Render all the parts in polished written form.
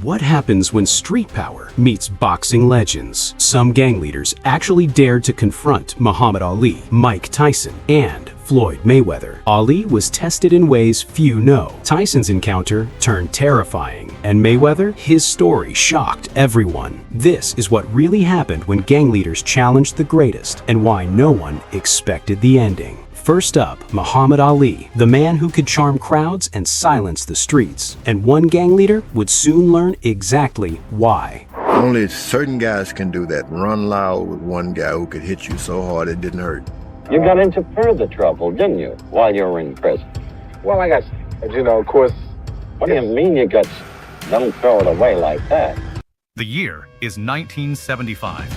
what happens when street power meets boxing legends? Some gang leaders actually dared to confront Muhammad Ali, Mike Tyson, and Floyd Mayweather. Ali was tested in ways few know. Tyson's encounter turned terrifying, and Mayweather, his story shocked everyone. This is what really happened when gang leaders challenged the greatest, and why no one expected the ending. First up, Muhammad Ali, the man who could charm crowds and silence the streets. And one gang leader would soon learn exactly why. Only certain guys can do that. Run loud with one guy who could hit you so hard it didn't hurt. You got into further trouble, didn't you, while you were in prison? Well, I got, of course... What do you mean you got... Don't throw it away like that. The year is 1975.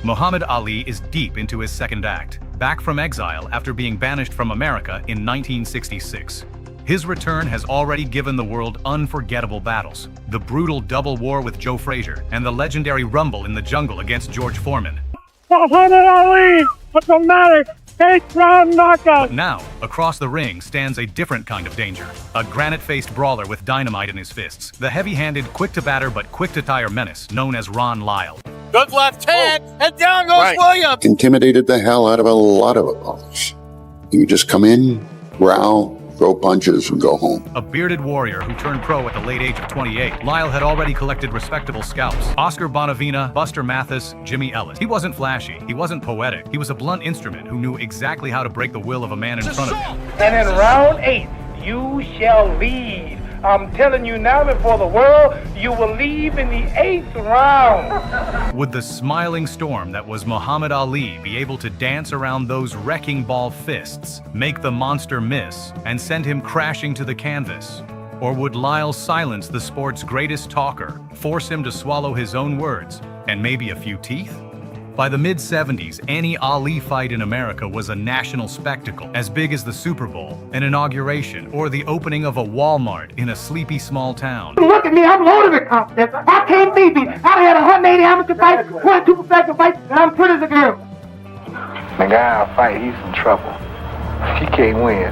Muhammad Ali is deep into his second act, back from exile after being banished from America in 1966. His return has already given the world unforgettable battles: the brutal double war with Joe Frazier and the legendary rumble in the jungle against George Foreman. Muhammad Ali, a dramatic 8th-round knockout. But now, across the ring stands a different kind of danger. A granite-faced brawler with dynamite in his fists. The heavy-handed, quick-to-batter but quick-to-tire menace known as Lyle. Good left hand, and down goes Williams. Intimidated the hell out of a lot of opponents. You just come in, growl, throw punches, and go home. A bearded warrior who turned pro at the late age of 28, Lyle had already collected respectable scalps. Oscar Bonavina, Buster Mathis, Jimmy Ellis. He wasn't flashy, he wasn't poetic. He was a blunt instrument who knew exactly how to break the will of a man in front of him. And in round 8, you shall lead. I'm telling you now before the world, you will leave in the 8th round. Would the smiling storm that was Muhammad Ali be able to dance around those wrecking ball fists, make the monster miss, and send him crashing to the canvas? Or would Lyle silence the sport's greatest talker, force him to swallow his own words, and maybe a few teeth? By the mid-70s, any Ali fight in America was a national spectacle, as big as the Super Bowl, an inauguration, or the opening of a Walmart in a sleepy small town. Look at me, I'm loaded with confidence. I can't beat me. I had 180 amateur fights, 22 professional fights, and I'm pretty as a girl. The guy I fight, he's in trouble. He can't win,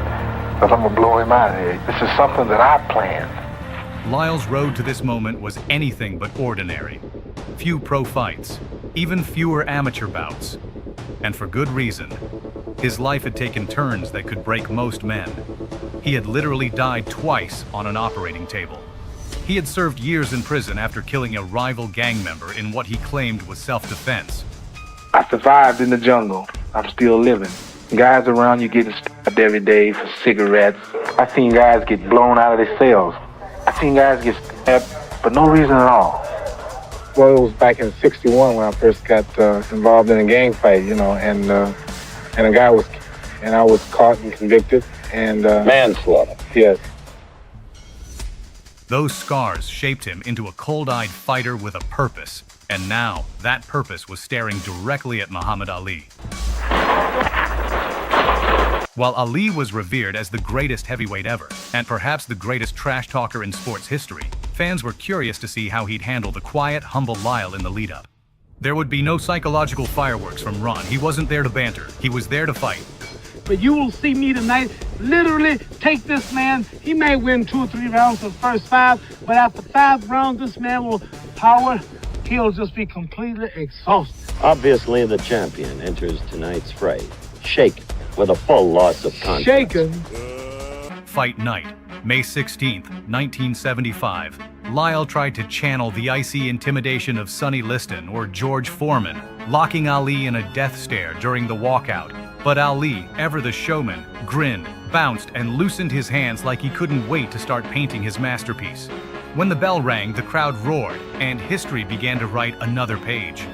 because I'm going to blow him out of here. This is something that I planned. Lyle's road to this moment was anything but ordinary. Few pro fights, even fewer amateur bouts. And for good reason. His life had taken turns that could break most men. He had literally died twice on an operating table. He had served years in prison after killing a rival gang member in what he claimed was self-defense. I survived in the jungle. I'm still living. Guys around you getting stabbed every day for cigarettes. I seen guys get blown out of their cells. I seen guys get stabbed for no reason at all. Well, it was back in '61 when I first got involved in a gang fight, and I was caught and convicted, and manslaughter. Yes. Those scars shaped him into a cold-eyed fighter with a purpose, and now that purpose was staring directly at Muhammad Ali. While Ali was revered as the greatest heavyweight ever, and perhaps the greatest trash talker in sports history, fans were curious to see how he'd handle the quiet, humble Lyle in the lead-up. There would be no psychological fireworks from Ron. He wasn't there to banter. He was there to fight. But you will see me tonight literally take this man. He may win 2 or 3 rounds for the first 5, but after 5 rounds, this man will power. He'll just be completely exhausted. Obviously, the champion enters tonight's fray, shaken with a full loss of confidence. Shaken. Fight night, May 16th, 1975. Lyle tried to channel the icy intimidation of Sonny Liston or George Foreman, locking Ali in a death stare during the walkout. But Ali, ever the showman, grinned, bounced, and loosened his hands like he couldn't wait to start painting his masterpiece. When the bell rang, the crowd roared, and history began to write another page.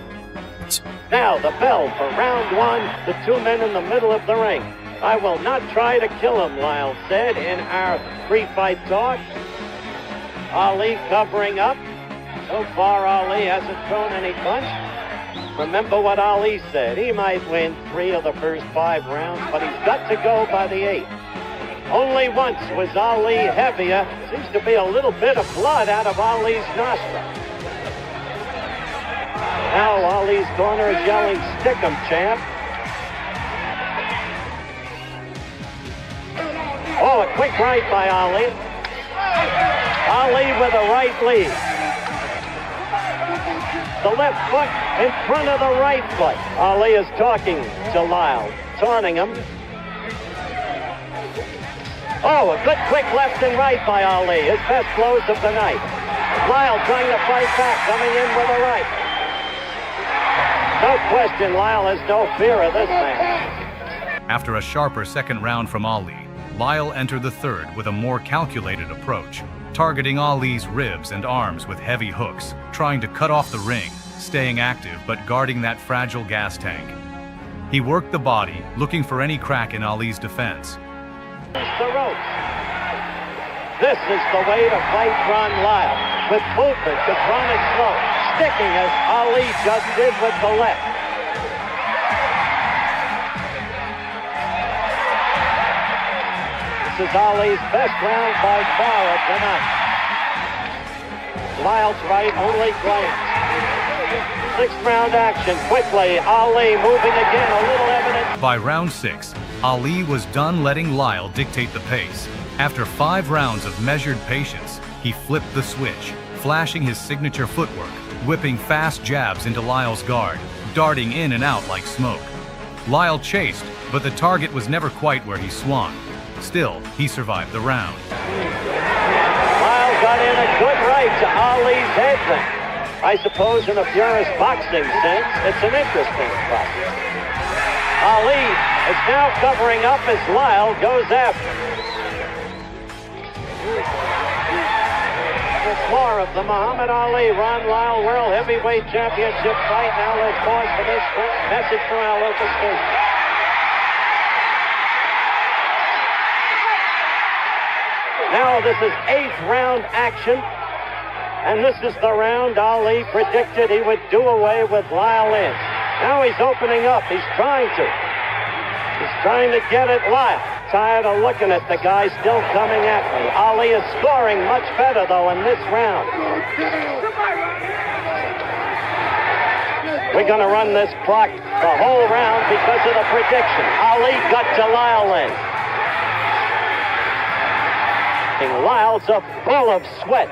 Now the bell for round 1, the 2 men in the middle of the ring. I will not try to kill him, Lyle said in our pre-fight talk. Ali covering up. So far, Ali hasn't thrown any punch. Remember what Ali said. He might win 3 of the first 5 rounds, but he's got to go by the 8th. Only once was Ali heavier. Seems to be a little bit of blood out of Ali's nostril. Now Ali's corner is yelling, "Stick him, champ." Oh, a quick right by Ali. Ali with a right lead. The left foot in front of the right foot. Ali is talking to Lyle, taunting him. Oh, a good quick left and right by Ali, his best blows of the night. Lyle trying to fight back, coming in with a right. No question, Lyle has no fear of this man. After a sharper second round from Ali, Lyle entered the third with a more calculated approach, targeting Ali's ribs and arms with heavy hooks, trying to cut off the ring, staying active but guarding that fragile gas tank. He worked the body, looking for any crack in Ali's defense. The ropes. This is the way to fight Ron Lyle, with movement to chronic slow, sticking as Ali just did with the left. This is Ali's best round by far of the night. Lyle's right, only glance. Sixth round action, quickly, Ali moving again, a little evidence. By round 6, Ali was done letting Lyle dictate the pace. After 5 rounds of measured patience, he flipped the switch, flashing his signature footwork, whipping fast jabs into Lyle's guard, darting in and out like smoke. Lyle chased, but the target was never quite where he swung. Still, he survived the round. Lyle got in a good right to Ali's head then. I suppose in a purist boxing sense, it's an interesting fight. Ali is now covering up as Lyle goes after. There's more of the Muhammad Ali Ron Lyle World Heavyweight Championship fight. Now let's pause for this message from our local station. Now this is 8th round action. And this is the round Ali predicted he would do away with Lyle in. Now he's opening up. He's trying to get at Lyle. Tired of looking at the guy still coming at me. Ali is scoring much better, though, in this round. We're going to run this clock the whole round because of the prediction. Ali got to Lyle in. Lyle's full of sweat.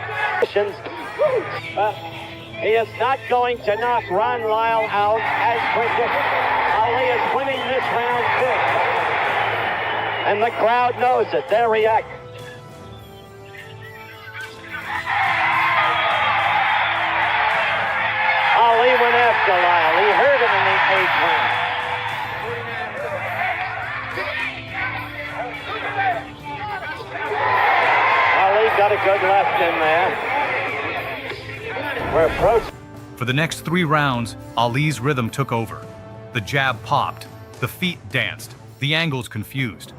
He is not going to knock Ron Lyle out as predicted. Ali is winning this round big. And the crowd knows it. They're reacting. Ali went after Lyle. He hurt him in the 8th round. Ali got a good left in there. We're approaching. For the next 3 rounds, Ali's rhythm took over. The jab popped, the feet danced, the angles confused.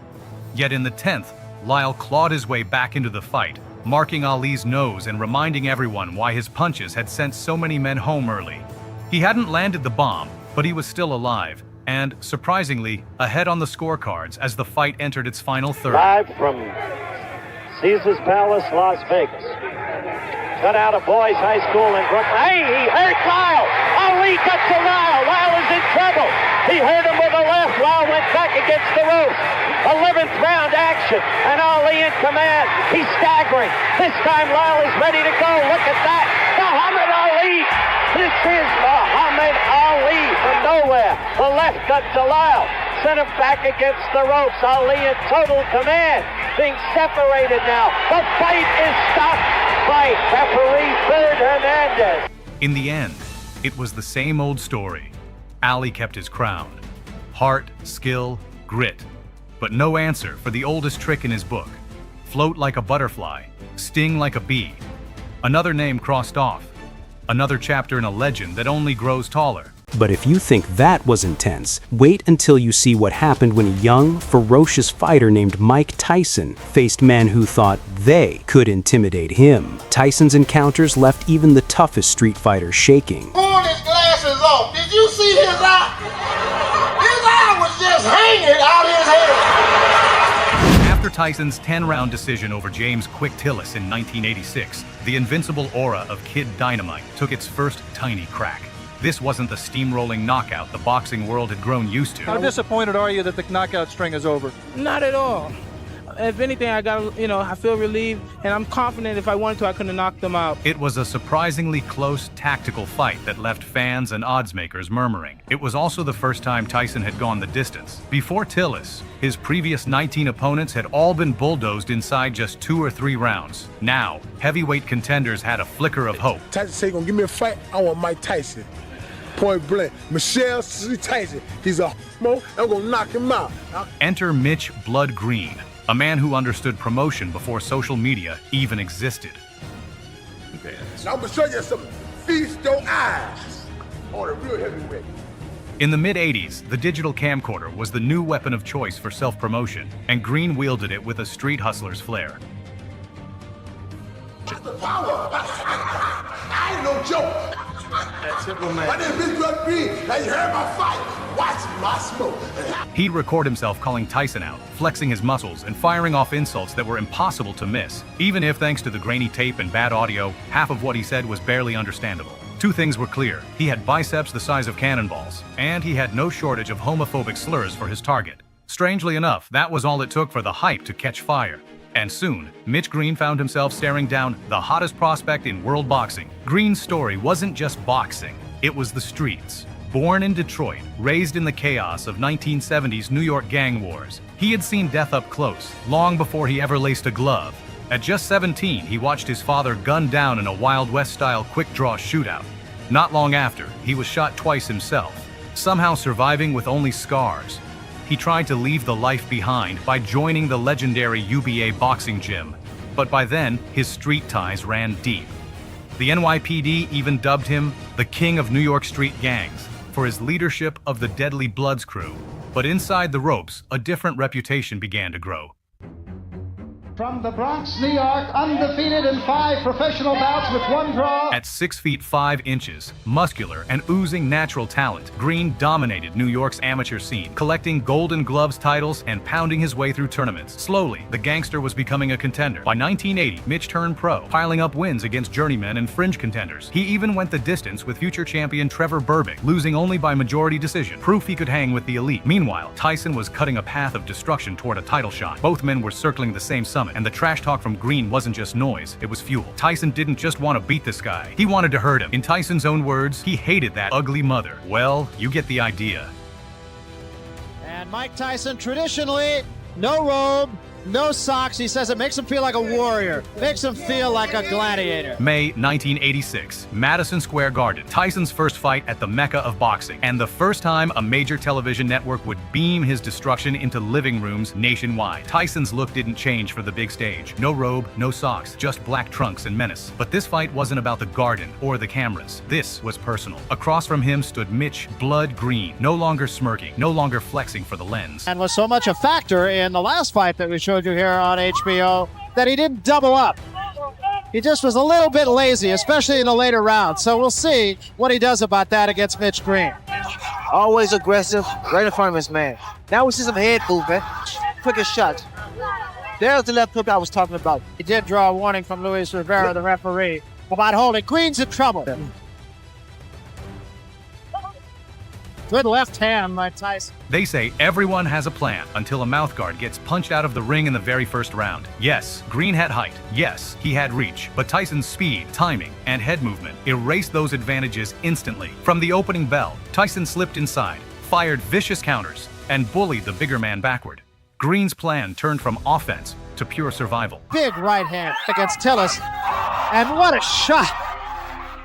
Yet in the 10th, Lyle clawed his way back into the fight, marking Ali's nose and reminding everyone why his punches had sent so many men home early. He hadn't landed the bomb, but he was still alive, and, surprisingly, ahead on the scorecards as the fight entered its final third. Live from Caesars Palace, Las Vegas. Cut out of boys' high school in Brooklyn. Hey, he hurt Lyle. Ali got to Lyle. Lyle is in trouble. He hurt him with a left. Lyle went back against the ropes. 11th round action, and Ali in command. He's staggering. This time Lyle is ready to go. Look at that. Muhammad Ali. This is Muhammad Ali from nowhere. The left got to Lyle. Sent him back against the ropes. Ali in total command. Being separated now. The fight is stopped by referee Bird Hernandez. In the end, it was the same old story. Ali kept his crown. Heart, skill, grit. But no answer for the oldest trick in his book. Float like a butterfly, sting like a bee. Another name crossed off. Another chapter in a legend that only grows taller. But if you think that was intense, wait until you see what happened when a young, ferocious fighter named Mike Tyson faced men who thought they could intimidate him. Tyson's encounters left even the toughest street fighters shaking. Pulled his glasses off. Did you see his eye? His eye was just hanging out his head. After Tyson's 10-round decision over James Quick Tillis in 1986, the invincible aura of Kid Dynamite took its first tiny crack. This wasn't the steamrolling knockout the boxing world had grown used to. How disappointed are you that the knockout string is over? Not at all. if anything, I feel relieved, and I'm confident if I wanted to, I could have knocked them out. It was a surprisingly close, tactical fight that left fans and odds makers murmuring. It was also the first time Tyson had gone the distance. Before Tillis, his previous 19 opponents had all been bulldozed inside just 2 or 3 rounds. Now, heavyweight contenders had a flicker of hope. Tyson said, "Gonna give me a fight. I want Mike Tyson." Point blank. Michelle Tyson. He's a mo. I'm gonna knock him out. Enter Mitch "Blood" Green, a man who understood promotion before social media even existed. Now I'm gonna show you something. Feast your eyes on a real heavyweight. In the mid-'80s, the digital camcorder was the new weapon of choice for self-promotion, and Green wielded it with a street hustler's flair. The power. I ain't no joke. My name is Mitch Green. Now you heard my fight. Watch my smoke. He'd record himself calling Tyson out, flexing his muscles, and firing off insults that were impossible to miss, even if, thanks to the grainy tape and bad audio, half of what he said was barely understandable. 2 things were clear. He had biceps the size of cannonballs, and he had no shortage of homophobic slurs for his target. Strangely enough, that was all it took for the hype to catch fire. And soon, Mitch Green found himself staring down the hottest prospect in world boxing. Green's story wasn't just boxing, it was the streets. Born in Detroit, raised in the chaos of 1970s New York gang wars, he had seen death up close, long before he ever laced a glove. At just 17, he watched his father gunned down in a Wild West-style quick-draw shootout. Not long after, he was shot twice himself, somehow surviving with only scars. He tried to leave the life behind by joining the legendary UBA boxing gym, but by then, his street ties ran deep. The NYPD even dubbed him the King of New York Street Gangs for his leadership of the Deadly Bloods crew. But inside the ropes, a different reputation began to grow. From the Bronx, New York, undefeated in 5 professional bouts with 1 draw. At 6 feet 5 inches, muscular and oozing natural talent, Green dominated New York's amateur scene, collecting Golden Gloves titles and pounding his way through tournaments. Slowly, the gangster was becoming a contender. By 1980, Mitch turned pro, piling up wins against journeymen and fringe contenders. He even went the distance with future champion Trevor Berbick, losing only by majority decision, proof he could hang with the elite. Meanwhile, Tyson was cutting a path of destruction toward a title shot. Both men were circling the same summit, and the trash talk from Green wasn't just noise, it was fuel. Tyson didn't just want to beat this guy, he wanted to hurt him. In Tyson's own words, he hated that ugly mother. Well, you get the idea. And Mike Tyson, traditionally, no robe, no socks. He says it makes him feel like a warrior, makes him feel like a gladiator. May 1986, Madison Square Garden. Tyson's first fight at the mecca of boxing, and the first time a major television network would beam his destruction into living rooms nationwide. Tyson's look didn't change for the big stage. No robe, no socks, just black trunks and menace. But this fight wasn't about the garden or the cameras. This was personal. Across from him stood Mitch "Blood" Green, no longer smirking, no longer flexing for the lens. And was so much a factor in the last fight that we showed you here on HBO that he didn't double up. He just was a little bit lazy, especially in the later rounds. So we'll see what he does about that against Mitch Green. Always aggressive, right in front of his man. Now we see some head movement, quicker shots. There's the left hook I was talking about. He did draw a warning from Luis Rivera, the referee, about holding. Green's in trouble. Good left hand by Tyson. They say everyone has a plan until a mouthguard gets punched out of the ring in the very first round. Yes, Green had height. Yes, he had reach. But Tyson's speed, timing, and head movement erased those advantages instantly. From the opening bell, Tyson slipped inside, fired vicious counters, and bullied the bigger man backward. Green's plan turned from offense to pure survival. Big right hand against Tillis. And what a shot!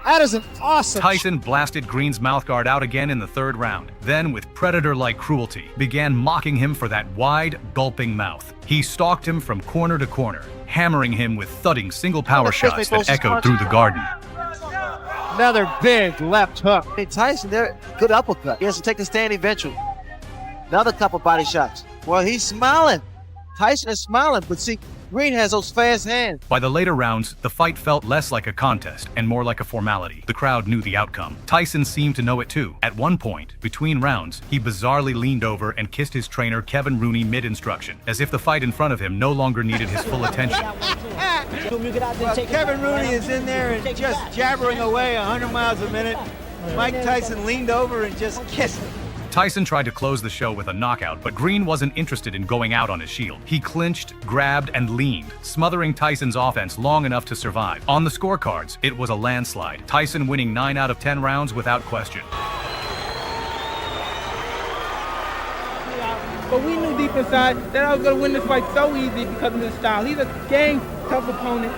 That is an awesome Tyson blasted Green's mouthguard out again in the 3rd round, then with predator-like cruelty, began mocking him for that wide, gulping mouth. He stalked him from corner to corner, hammering him with thudding single power shots that echoed through the garden. Another big left hook. Hey, Tyson there, good uppercut. He has to take the stand eventually. Another couple body shots. Well, he's smiling. Tyson is smiling, but see, Green has those fast hands. By the later rounds, the fight felt less like a contest and more like a formality. The crowd knew the outcome. Tyson seemed to know it too. At one point, between rounds, he bizarrely leaned over and kissed his trainer Kevin Rooney mid-instruction, as if the fight in front of him no longer needed his full attention. Well, Kevin Rooney is in there and just jabbering away 100 miles a minute. Mike Tyson leaned over and just kissed him. Tyson tried to close the show with a knockout, but Green wasn't interested in going out on his shield. He clinched, grabbed, and leaned, smothering Tyson's offense long enough to survive. On the scorecards, it was a landslide, Tyson winning 9 out of 10 rounds without question. But we knew deep inside that I was going to win this fight so easy because of his style. He's a gang tough opponent,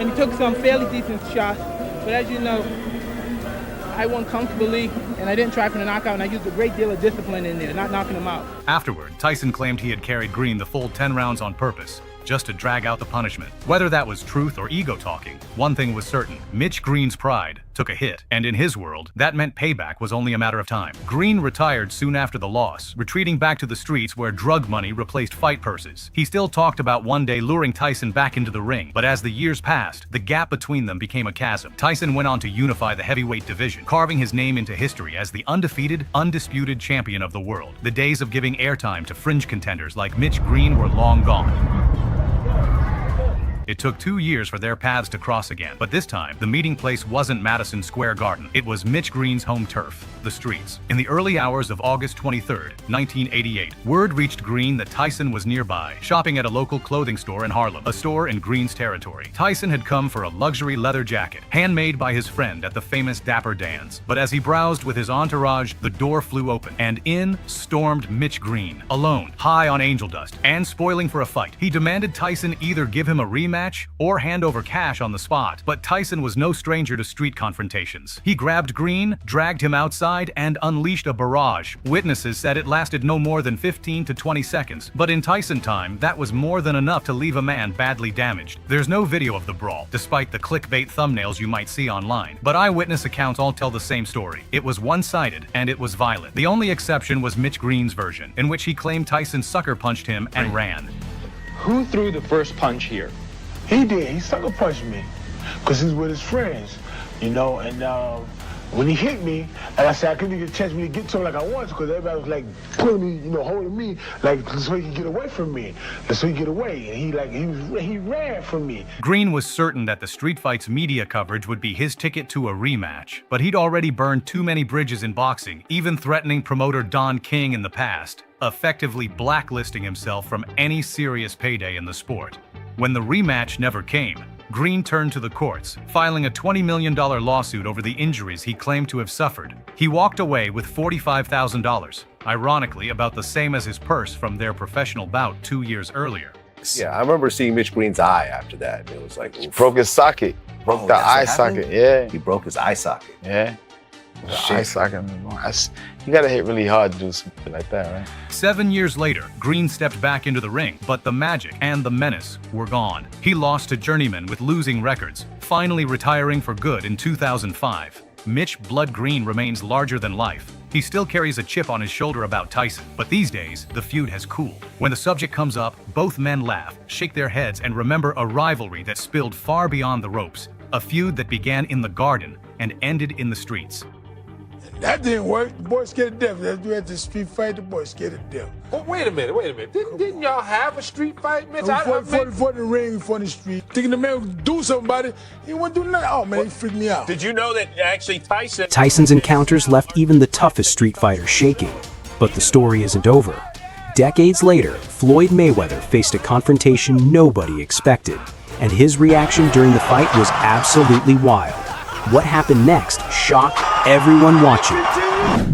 and he took some fairly decent shots. But as you know, I won comfortably, and I didn't try for the knockout, and I used a great deal of discipline in there, not knocking him out. Afterward, Tyson claimed he had carried Green the full 10 rounds on purpose, just to drag out the punishment. Whether that was truth or ego talking, one thing was certain: Mitch Green's pride took a hit, and in his world, that meant payback was only a matter of time. Green retired soon after the loss, retreating back to the streets where drug money replaced fight purses. He still talked about one day luring Tyson back into the ring, but as the years passed, the gap between them became a chasm. Tyson went on to unify the heavyweight division, carving his name into history as the undefeated, undisputed champion of the world. The days of giving airtime to fringe contenders like Mitch Green were long gone. It took 2 years for their paths to cross again, but this time, the meeting place wasn't Madison Square Garden. It was Mitch Green's home turf, the streets. In the early hours of August 23rd, 1988, word reached Green that Tyson was nearby, shopping at a local clothing store in Harlem, a store in Green's territory. Tyson had come for a luxury leather jacket, handmade by his friend at the famous Dapper Dan's. But as he browsed with his entourage, the door flew open, and in stormed Mitch Green, alone, high on angel dust, and spoiling for a fight. He demanded Tyson either give him a rematch or hand over cash on the spot. But Tyson was no stranger to street confrontations. He grabbed Green, dragged him outside, and unleashed a barrage. Witnesses said it lasted no more than 15 to 20 seconds. But in Tyson time, that was more than enough to leave a man badly damaged. There's no video of the brawl, despite the clickbait thumbnails you might see online. But eyewitness accounts all tell the same story. It was one-sided, and it was violent. The only exception was Mitch Green's version, in which he claimed Tyson sucker punched him and ran. Who threw the first punch here? He did. He sucker punched me because he's with his friends, you know. And when he hit me, like I said, I couldn't get a chance to get to him like I wanted because everybody was like pulling me, you know, holding me, like so he could get away from me, so he could get away. And he ran from me. Green was certain that the street fight's media coverage would be his ticket to a rematch, but he'd already burned too many bridges in boxing, even threatening promoter Don King in the past, effectively blacklisting himself from any serious payday in the sport. When the rematch never came, Green turned to the courts, filing a $20 million lawsuit over the injuries he claimed to have suffered. He walked away with $45,000, ironically about the same as his purse from their professional bout 2 years earlier. Yeah, I remember seeing Mitch Green's eye after that. It was like, he broke his socket. Broke the eye socket, yeah. He broke his eye socket. Yeah. The eye socket. You gotta hit really hard to do something like that, right? 7 years later, Green stepped back into the ring, but the magic and the menace were gone. He lost to journeymen with losing records, finally retiring for good in 2005. Mitch "Blood" Green remains larger than life. He still carries a chip on his shoulder about Tyson, but these days, the feud has cooled. When the subject comes up, both men laugh, shake their heads, and remember a rivalry that spilled far beyond the ropes, a feud that began in the garden and ended in the streets. That didn't work. The boy scared to death. Let's do it at the street fight. The boy scared to death. Oh, wait a minute. Didn't y'all have a street fight, Mitch? For the ring, for the street. Thinking the man would do something about it. He wouldn't do nothing. Oh, man, he freaked me out. Did you know that actually Tyson's encounters left even the toughest street fighters shaking. But the story isn't over. Decades later, Floyd Mayweather faced a confrontation nobody expected, and his reaction during the fight was absolutely wild. What happened next shocked everyone watching.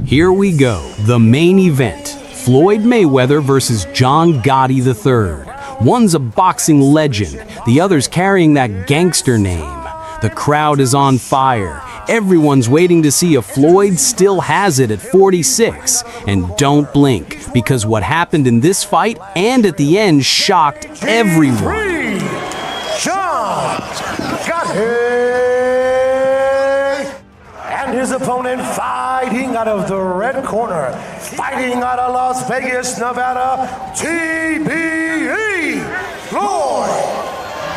Here we go, the main event. Floyd Mayweather versus John Gotti III. One's a boxing legend, the other's carrying that gangster name. The crowd is on fire. Everyone's waiting to see if Floyd still has it at 46. And don't blink, because what happened in this fight and at the end shocked everyone. John Gotti! And his opponent fighting out of the red corner, fighting out of Las Vegas, Nevada, TBE, Floyd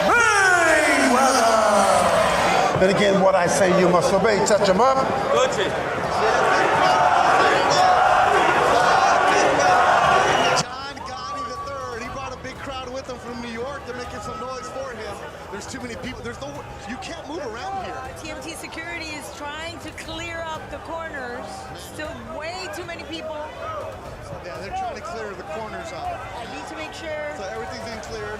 Mayweather. And again, what I say you must obey. Touch him up. John Gotti III, he brought a big crowd with him from New York to making some noise for him. There's too many people. You can't move around here. TMT security is trying to clear up the corners. Still way too many people. Yeah, they're trying to clear the corners out. I need to make sure. So everything's being cleared.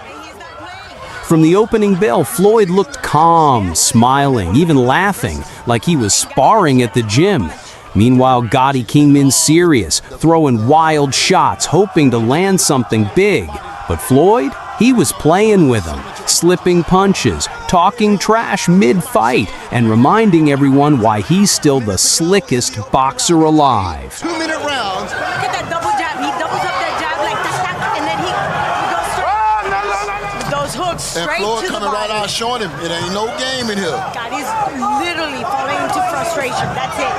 And he's not playing. From the opening bell, Floyd looked calm, smiling, even laughing, like he was sparring at the gym. Meanwhile, Gotti came in serious, throwing wild shots, hoping to land something big. But Floyd, he was playing with him, slipping punches, talking trash mid-fight, and reminding everyone why he's still the slickest boxer alive. 2-minute rounds. Look at that double jab. He doubles up that jab like that, and then he goes straight. Those hooks straight and Floyd to the coming body. right out showing him it ain't no game in here. Gotti's literally falling into frustration. That's it.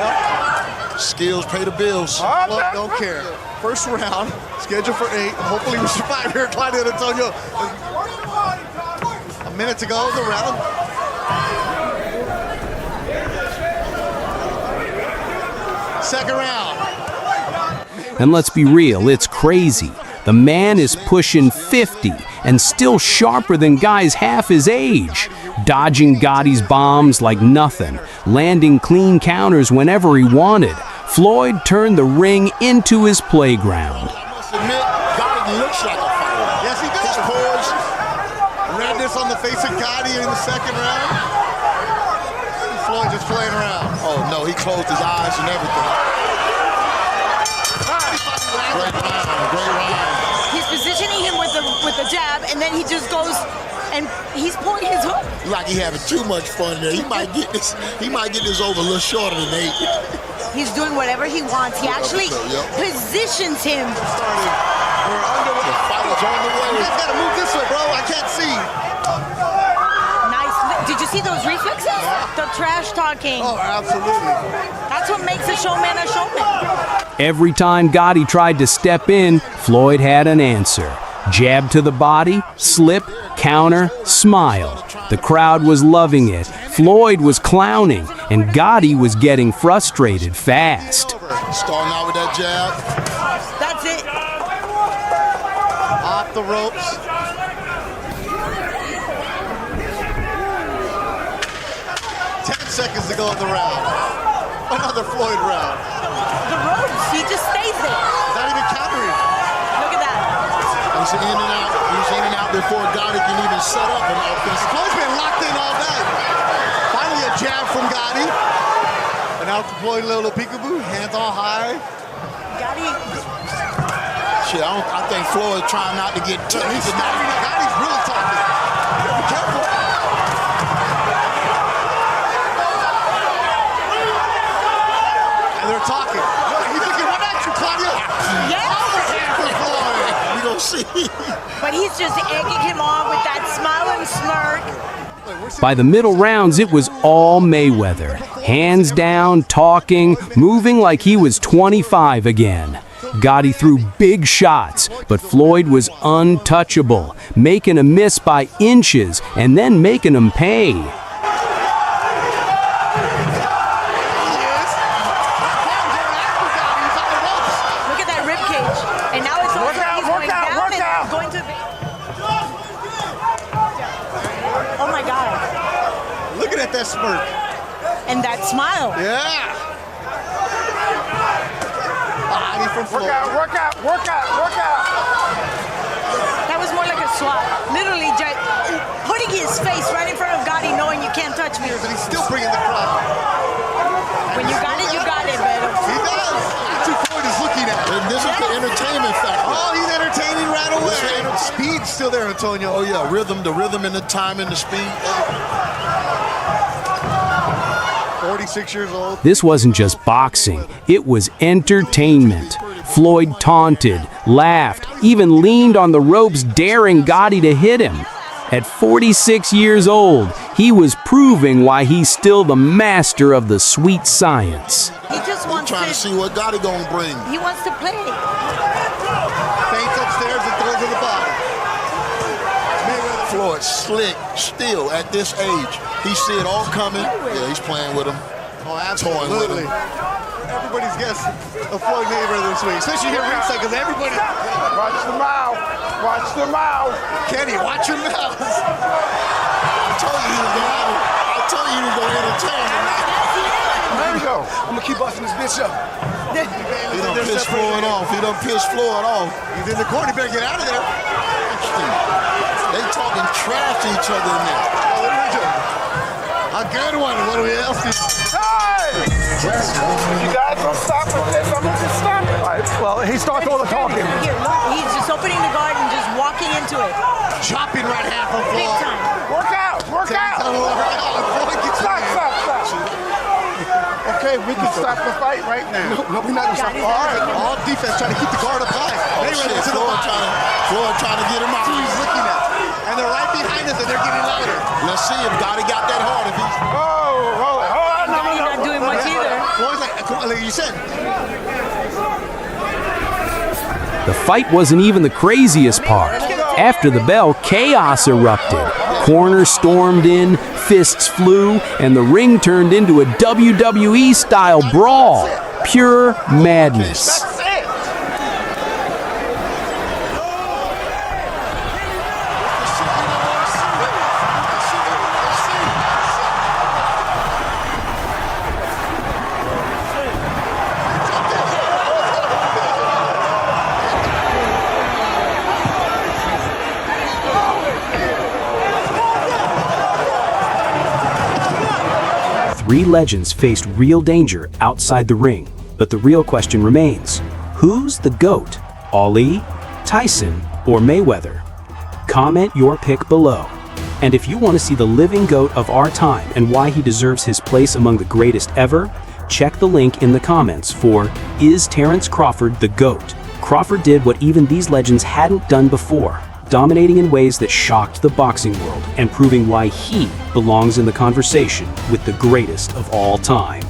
Skills pay the bills. Floyd don't care. First round, scheduled for 8. Hopefully we survive here, Clyde and Antonio. A minute to go in the round. Second round. And let's be real, it's crazy. The man is pushing 50 and still sharper than guys half his age, dodging Gotti's bombs like nothing, landing clean counters whenever he wanted. Floyd turned the ring into his playground. I must admit, Gotti looks like a fighter. Yes, he does. His poise, redness on the face of Gotti in the second round. Floyd just playing around. Oh no, he closed his eyes and everything. Great round, great round. He's positioning him with the jab, and then he just goes and he's pulling his hook. Like he having too much fun there. He might get this over a little shorter than 8. He's doing whatever he wants. He actually positions him. We're under the fight is on the way. You guys gotta move this way, bro. I can't see. Nice. Did you see those reflexes? The trash talking. Oh, absolutely. That's what makes a showman a showman. Every time Gotti tried to step in, Floyd had an answer. Jab to the body, slip, counter, smile. The crowd was loving it. Floyd was clowning, and Gotti was getting frustrated fast. Starting out with that jab. That's it. Off the ropes. Seconds to go in the round. Another Floyd round. The ropes, he just stays there. Not even countering. Look at that. He's in and out. He's in and out before Gotti can even set up an offense. Floyd's been locked in all night. Finally a jab from Gotti. And now Floyd little peekaboo, hands all high. Gotti. Shit, I think Floyd trying not to get touched. Gotti's really talking. Be careful. They're talking. You think he went at you, Claudia? Yes. We don't see. But he's just egging him on with that smile and smirk. By the middle rounds, it was all Mayweather. Hands down, talking, moving like he was 25 again. Gotti threw big shots, but Floyd was untouchable, making him miss by inches and then making him pay. That smirk. And that smile. Yeah. Body from Floyd. Work out. That was more like a swat. Literally putting his face right in front of Gotti, knowing you can't touch me. But he's still bringing the crowd. When you got it, you got it, man. He does. That's who Floyd is looking at. And this is the entertainment factor. Oh, he's entertaining right away. Speed's still there, Antonio. Oh, yeah. The rhythm and the time and the speed. 46 years old. This wasn't just boxing, it was entertainment. Floyd taunted, laughed, even leaned on the ropes, daring Gotti to hit him. At 46 years old, he was proving why he's still the master of the sweet science. He just wants trying to see what Gotti gonna bring. He wants to play. Faints upstairs and throws to the bottom. Floyd slick still at this age. He see it all coming. Yeah, he's playing with him. Oh, absolutely. Everybody's guessed a Floyd Mayweather this week, especially here ringside, because everybody. Watch the mouth. Watch the mouth. Kenny, watch your mouth. I told you he was going to gonna keep busting this bitch up. He done pissed Floyd off. He done pissed Floyd off. He's in the corner. He better get out of there. They talking trash to each other in there. Oh, what are we doing? A good one. What do we else do? Hey! You guys don't stop with this. I'm gonna just stop it. Well, he starts all the talking. Here, look, he's just opening the guard and just walking into it. Chopping right half of Big Floyd. time. Work out! Work out! Floyd gets Stop! Okay, we can stop the fight right now. No, we're not gonna stop. All defense trying to keep the guard up high. Mayweather to the bottom. Floyd trying to get him out. That's who he's looking at. And they're right behind us and they're getting louder. Let's see if Gotti got that hard. If he's He's not doing much either. Floyd's like you said. The fight wasn't even the craziest part. After the bell, chaos erupted. Corners stormed in, fists flew, and the ring turned into a WWE-style brawl. Pure madness. That's it! 3 legends faced real danger outside the ring, but the real question remains, who's the GOAT? Ali, Tyson, or Mayweather? Comment your pick below. And if you want to see the living GOAT of our time and why he deserves his place among the greatest ever, check the link in the comments for Is Terence Crawford the GOAT? Crawford did what even these legends hadn't done before, dominating in ways that shocked the boxing world and proving why he belongs in the conversation with the greatest of all time.